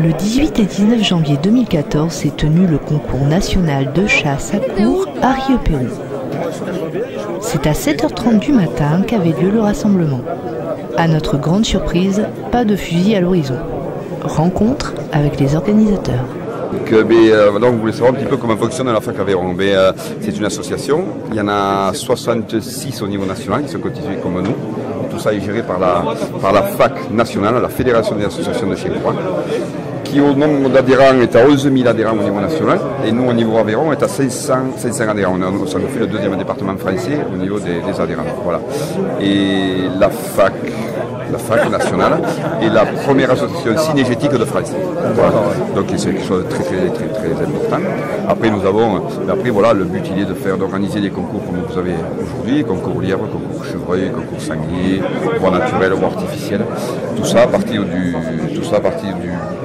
Le 18 et 19 janvier 2014 s'est tenu le concours national de chasse à courre à Rieux-Pérou. C'est à 7h30 du matin qu'avait lieu le rassemblement. À notre grande surprise, pas de fusil à l'horizon. Rencontre avec les organisateurs. Donc vous voulez savoir un petit peu comment fonctionne la FAC Aveyron. C'est une association, il y en a 66 au niveau national qui sont constitués comme nous. Tout ça est géré par la FAC nationale, la Fédération des associations de chiens de croix, qui au nombre d'adhérents est à 11 000 adhérents au niveau national, et nous au niveau Aveyron on est à 500 adhérents. Ça nous fait le deuxième département français au niveau des adhérents. Voilà. Et la FAC nationale est la première association cinégétique de France. Voilà. Donc c'est quelque chose de très important. Après voilà, le but il est d'organiser des concours comme vous avez aujourd'hui, concours lièvre, concours chevreuil, concours sanglier, voie naturelle, voie artificielle. Tout ça à partir du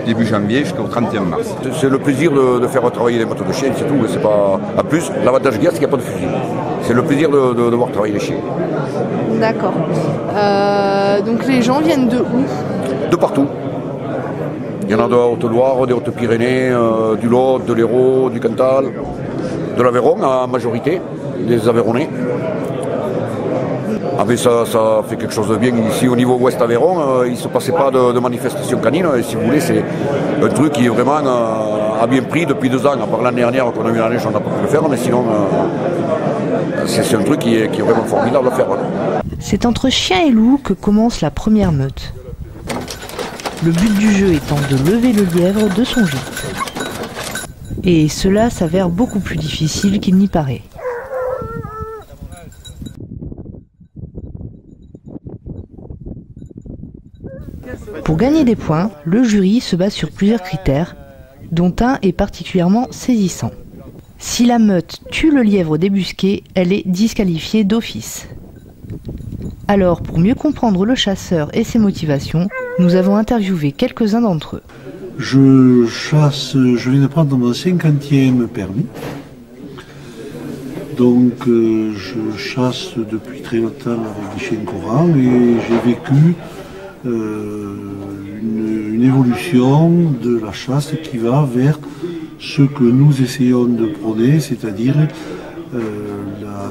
début janvier jusqu'au 31 mars. C'est le plaisir de faire travailler les motos de chiens, c'est tout. C'est pas... En plus, l'avantage qu'il y a, c'est qu'il n'y a pas de fusil. C'est le plaisir de voir travailler les chiens. D'accord. Donc les gens viennent de où? De partout. Il y en a de Haute-Loire, des Hautes-Pyrénées, du Lot, de l'Hérault, du Cantal, de l'Aveyron en majorité, des Aveyronnais. Ah mais ça fait quelque chose de bien ici au niveau ouest Aveyron, il ne se passait pas de manifestation canine, et si vous voulez c'est un truc qui est vraiment a bien pris depuis 2 ans, à part l'année dernière qu'on a eu la neige, on n'a pas pu le faire, mais sinon c'est un truc qui est vraiment formidable à faire. Voilà. C'est entre chiens et loups que commence la première meute. Le but du jeu étant de lever le lièvre de son gîte. Et cela s'avère beaucoup plus difficile qu'il n'y paraît. Pour gagner des points, le jury se base sur plusieurs critères, dont un est particulièrement saisissant. Si la meute tue le lièvre débusqué, elle est disqualifiée d'office. Alors, pour mieux comprendre le chasseur et ses motivations, nous avons interviewé quelques-uns d'entre eux. Je chasse, je viens de prendre mon 50e permis. Donc je chasse depuis très longtemps avec des chiens courants et j'ai vécu une évolution de la chasse qui va vers ce que nous essayons de prôner, c'est-à-dire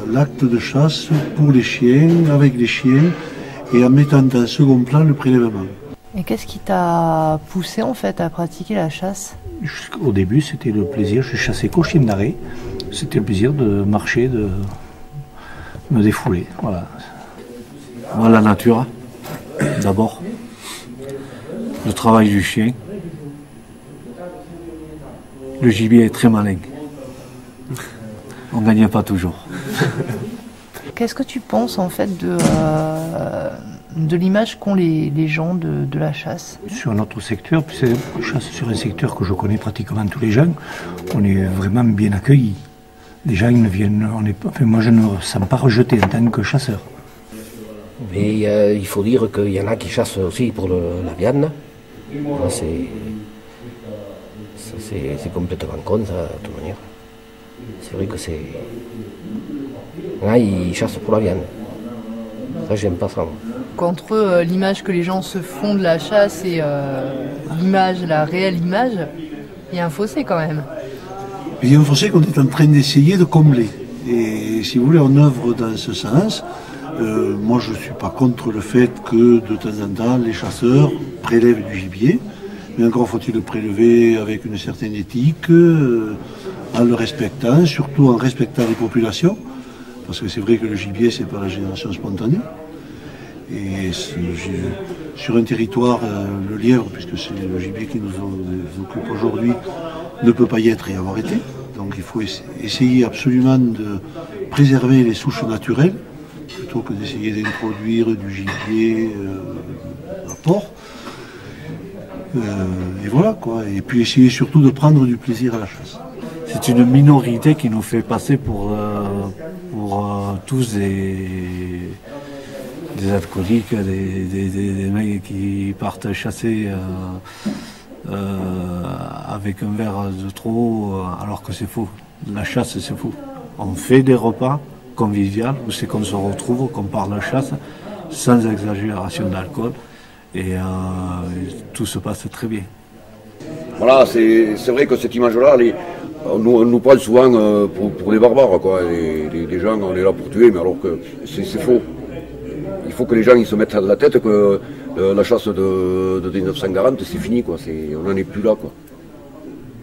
l'acte de chasse pour les chiens, avec les chiens, et en mettant en second plan le prélèvement. Et qu'est-ce qui t'a poussé en fait à pratiquer la chasse? Au début c'était le plaisir, je chassais qu'aux chiens d'arrêt, c'était le plaisir de marcher, de me défouler. Voilà. Moi, la nature, d'abord, le travail du chien, le gibier est très malin, on ne gagne pas toujours. Qu'est-ce que tu penses en fait de l'image qu'ont les gens de la chasse? Sur notre secteur, je chasse sur un secteur que je connais pratiquement tous les gens, on est vraiment bien accueillis. Les gens ils ne viennent, moi je ne me sens pas rejeté en tant que chasseur. Mais il faut dire qu'il y en a qui chassent aussi pour la viande. C'est complètement con ça, de toute manière. C'est vrai que c'est... Là, ils chassent pour la viande. Ça, j'aime pas ça. Entre l'image que les gens se font de la chasse et l'image, la réelle image, il y a un fossé quand même. Il y a un fossé qu'on est en train d'essayer de combler. Et si vous voulez, on œuvre dans ce sens. Moi, je ne suis pas contre le fait que de temps en temps, les chasseurs prélèvent du gibier. Mais encore faut-il le prélever avec une certaine éthique, en le respectant, surtout en respectant les populations. Parce que c'est vrai que le gibier, c'est pas la génération spontanée. Et sur un territoire, le lièvre, puisque c'est le gibier qui nous occupe aujourd'hui, ne peut pas y être et avoir été. Donc il faut essayer absolument de préserver les souches naturelles, plutôt que d'essayer d'introduire du gibier à port. Et voilà quoi. Et puis essayer surtout de prendre du plaisir à la chasse. C'est une minorité qui nous fait passer pour tous des alcooliques, des mecs qui partent chasser avec un verre de trop, alors que c'est faux. La chasse, c'est faux. On fait des repas conviviaux où c'est qu'on se retrouve, qu'on parle de chasse, sans exagération d'alcool, et tout se passe très bien. Voilà, c'est vrai que cette image-là, on nous prend souvent pour des barbares, quoi. Les gens, on est là pour tuer, mais alors que c'est faux. Il faut que les gens ils se mettent à la tête que la chasse de 1940, c'est fini, quoi. On n'en est plus là, quoi.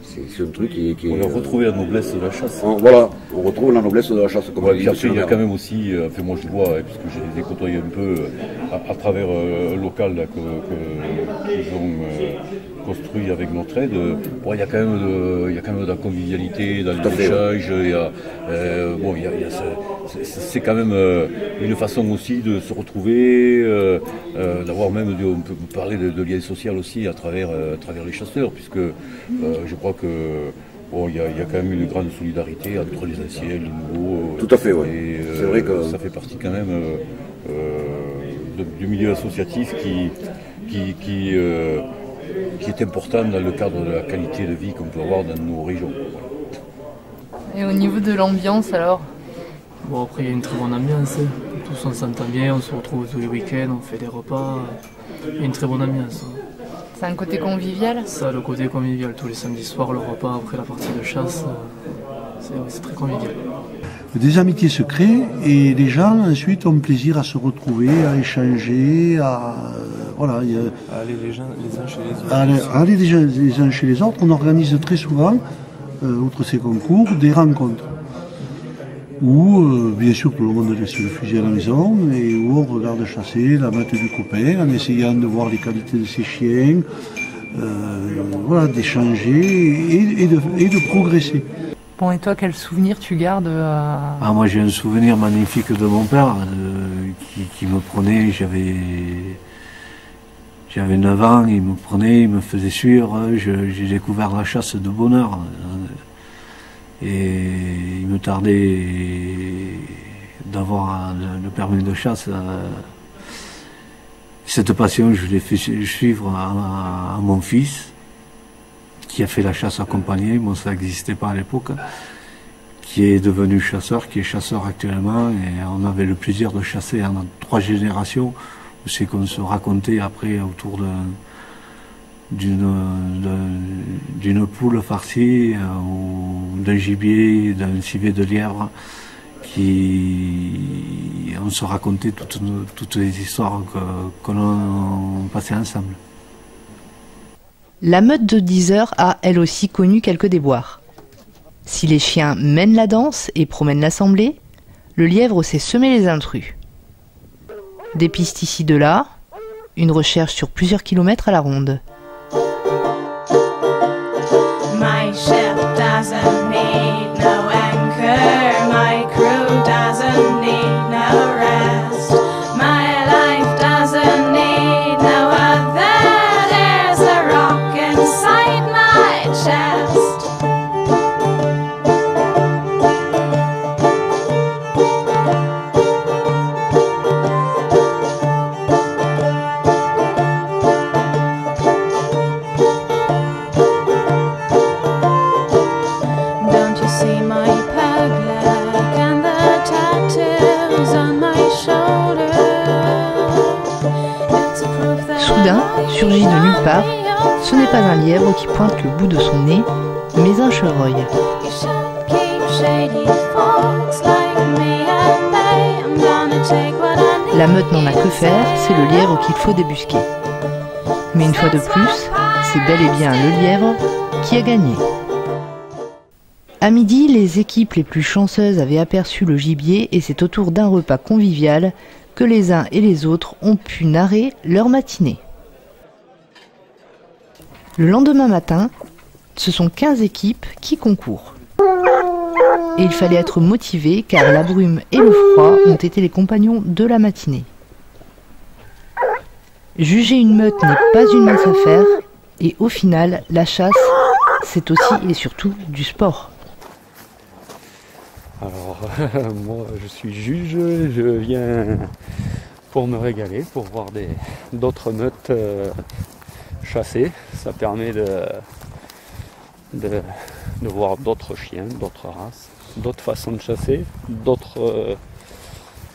C'est un truc qui est... On a retrouvé la noblesse de la chasse. Voilà, on retrouve la noblesse de la chasse. Comme puis après, il y a quand même aussi, enfin moi je vois, puisque j'ai les côtoyé un peu à travers un local qu'ils ont construit avec notre aide, bon, il y a quand même de la convivialité dans l'échange. C'est quand même une façon aussi de se retrouver, d'avoir même, on peut parler de lien social aussi à travers les chasseurs, puisque je crois que bon, il y a quand même une grande solidarité entre les anciens et les nouveaux. Tout à fait, oui. C'est vrai que ça fait partie quand même du milieu associatif qui est important dans le cadre de la qualité de vie qu'on peut avoir dans nos régions. Et au niveau de l'ambiance alors? Bon, après il y a une très bonne ambiance, tous on s'entend bien, on se retrouve tous les week-ends, on fait des repas, il y a une très bonne ambiance. C'est un côté convivial? Ça, le côté convivial, tous les samedis soirs, le repas après la partie de chasse, c'est très convivial. Des amitiés se créent et les gens ensuite ont plaisir à se retrouver, à échanger, voilà, aller les uns chez les autres. Aller les uns chez les autres. On organise très souvent, outre ces concours, des rencontres où, bien sûr, tout le monde laisse le fusil à la maison et où on regarde chasser la meute du copain en essayant de voir les qualités de ses chiens, voilà, d'échanger et de progresser. Bon, et toi, quel souvenir tu gardes Moi, j'ai un souvenir magnifique de mon père qui me prenait, j'avais 9 ans, il me prenait, il me faisait suivre, j'ai découvert la chasse de bonheur. Et il me tardait d'avoir le permis de chasse. Cette passion, je l'ai fait suivre à mon fils, qui a fait la chasse accompagnée, bon ça n'existait pas à l'époque, qui est devenu chasseur, qui est chasseur actuellement, et on avait le plaisir de chasser en 3 générations, c'est qu'on se racontait après autour d'une poule farcie ou d'un gibier, d'un civet de lièvre, on se racontait toutes les histoires que l'on passait ensemble. La meute de 10 heures a elle aussi connu quelques déboires. Si les chiens mènent la danse et promènent l'assemblée, le lièvre sait semer les intrus. Des pistes ici de là, une recherche sur plusieurs kilomètres à la ronde. My ship doesn't need no anchor, my crew doesn't need no rest, my life doesn't need no other, there's a rock inside my chest. Soudain, surgit de nulle part, ce n'est pas un lièvre qui pointe le bout de son nez, mais un chevreuil. La meute n'en a que faire, c'est le lièvre qu'il faut débusquer. Mais une fois de plus, c'est bel et bien le lièvre qui a gagné. À midi, les équipes les plus chanceuses avaient aperçu le gibier et c'est autour d'un repas convivial que les uns et les autres ont pu narrer leur matinée. Le lendemain matin, ce sont 15 équipes qui concourent. Et il fallait être motivé car la brume et le froid ont été les compagnons de la matinée. Juger une meute n'est pas une mince affaire et au final, la chasse, c'est aussi et surtout du sport. Alors, moi je suis juge, je viens pour me régaler, pour voir d'autres meutes chasser. Ça permet de voir d'autres chiens, d'autres races, d'autres façons de chasser, d'autres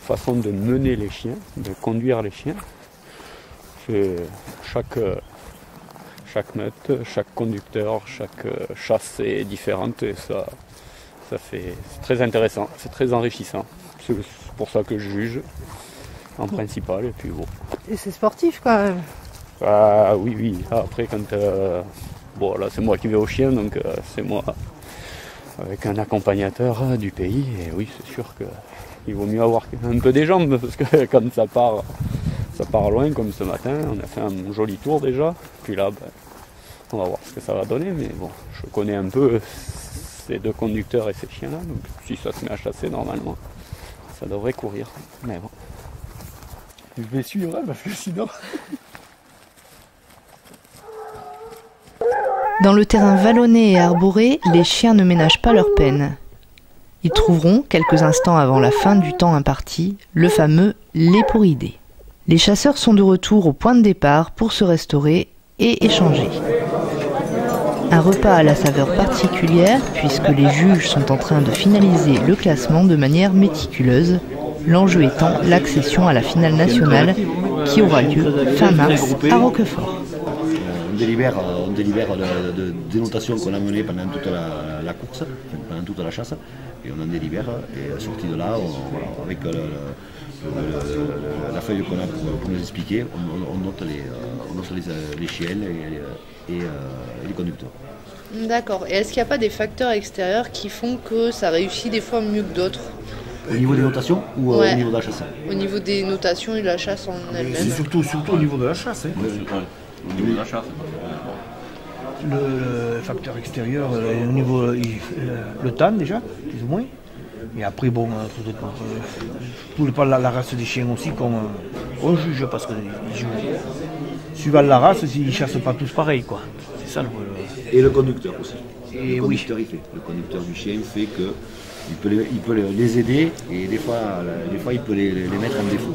façons de mener les chiens, de conduire les chiens. Chaque chaque meute, chaque conducteur, chaque chasse est différente et c'est très intéressant, c'est très enrichissant. C'est pour ça que je juge en principal et puis bon. Et c'est sportif quand même. Ah oui. Après quand bon là c'est moi qui vais au chien donc c'est moi avec un accompagnateur du pays et oui c'est sûr qu'il vaut mieux avoir un peu des jambes parce que quand ça part loin comme ce matin, on a fait un joli tour déjà, puis là on va voir ce que ça va donner mais bon je connais un peu ces deux conducteurs et ces chiens là donc si ça se met à chasser normalement ça devrait courir mais bon. Je vais suivre parce que sinon... Dans le terrain vallonné et arboré, les chiens ne ménagent pas leur peine. Ils trouveront, quelques instants avant la fin du temps imparti, le fameux léporidé. Les chasseurs sont de retour au point de départ pour se restaurer et échanger. Un repas à la saveur particulière puisque les juges sont en train de finaliser le classement de manière méticuleuse, l'enjeu étant l'accession à la finale nationale qui aura lieu fin mars à Roquefort. On délibère des notations qu'on a menées pendant toute la course, pendant toute la chasse, et on en délibère, et sorti de là, avec la feuille qu'on a pour nous expliquer, on note les chiens et les conducteurs. D'accord. Et est-ce qu'il n'y a pas des facteurs extérieurs qui font que ça réussit des fois mieux que d'autres? Au niveau des notations ou au niveau de la chasse? Au niveau des notations et de la chasse en elle-même. C'est surtout au niveau de la chasse. Au niveau de la chasse. Le facteur extérieur, au niveau le temps déjà, plus ou moins. Et après, bon, tout dépend de la race des chiens aussi, on juge parce que suivant la race, ils ne chassent pas tous pareil, quoi. C'est ça le. Et le conducteur aussi. Et le conducteur, il fait. Le conducteur du chien fait que il peut les aider et des fois il peut les mettre en défaut.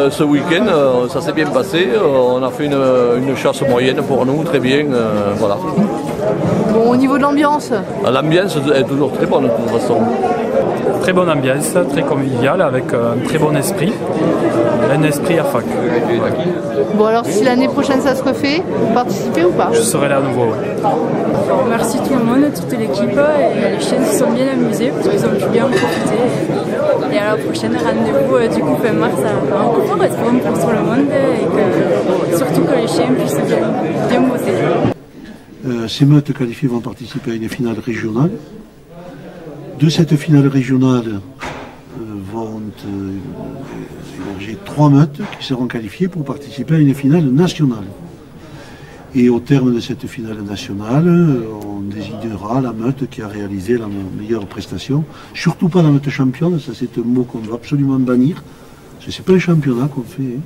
Ce week-end, ça s'est bien passé. On a fait une chasse moyenne pour nous, très bien. Voilà. Bon, au niveau de l'ambiance? L'ambiance est toujours très bonne de toute façon. Très bonne ambiance, très conviviale, avec un très bon esprit. Un esprit à fac. Bon, alors si l'année prochaine ça se refait, vous participez ou pas? Je serai là à nouveau. Merci tout le monde, toute l'équipe. Et les chiens se sont bien amusés parce qu'ils ont pu bien en profiter. Et à la prochaine, rendez-vous du coup fin mars à Roquefort. Espérons pour tout le monde et que, surtout que les chiens puissent bien bosser. Ces meutes qualifiées vont participer à une finale régionale. De cette finale régionale vont émerger 3 meutes qui seront qualifiées pour participer à une finale nationale. Et au terme de cette finale nationale, on désignera la meute qui a réalisé la meilleure prestation. Surtout pas la meute championne, ça c'est un mot qu'on doit absolument bannir. Ce n'est pas un championnat qu'on fait.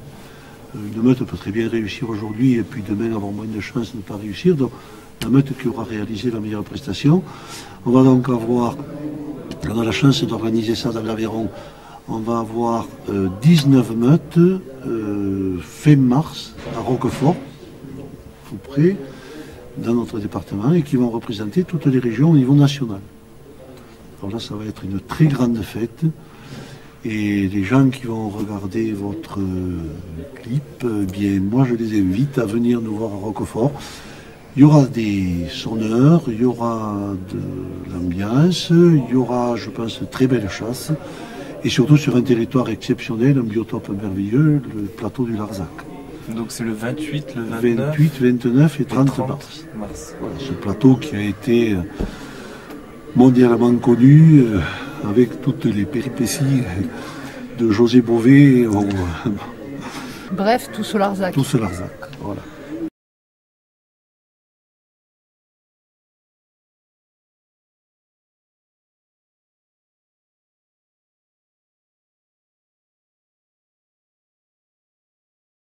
Une meute peut très bien réussir aujourd'hui et puis demain avoir moins de chances de ne pas réussir. Donc la meute qui aura réalisé la meilleure prestation. On va donc avoir, on a la chance d'organiser ça dans l'Aveyron, on va avoir 19 meutes fin mars à Roquefort, tout près, dans notre département, et qui vont représenter toutes les régions au niveau national. Alors là, ça va être une très grande fête. Et les gens qui vont regarder votre clip, bien, moi je les invite à venir nous voir à Roquefort. Il y aura des sonneurs, il y aura de l'ambiance, il y aura, je pense, de très belles chasses, et surtout sur un territoire exceptionnel, un biotope merveilleux, le plateau du Larzac. Donc c'est le 28, le 29 28, 29 et 30 mars. Voilà, ce plateau qui a été mondialement connu avec toutes les péripéties de José Bové Bref, tout sur Larzac. Tout sur Larzac, voilà.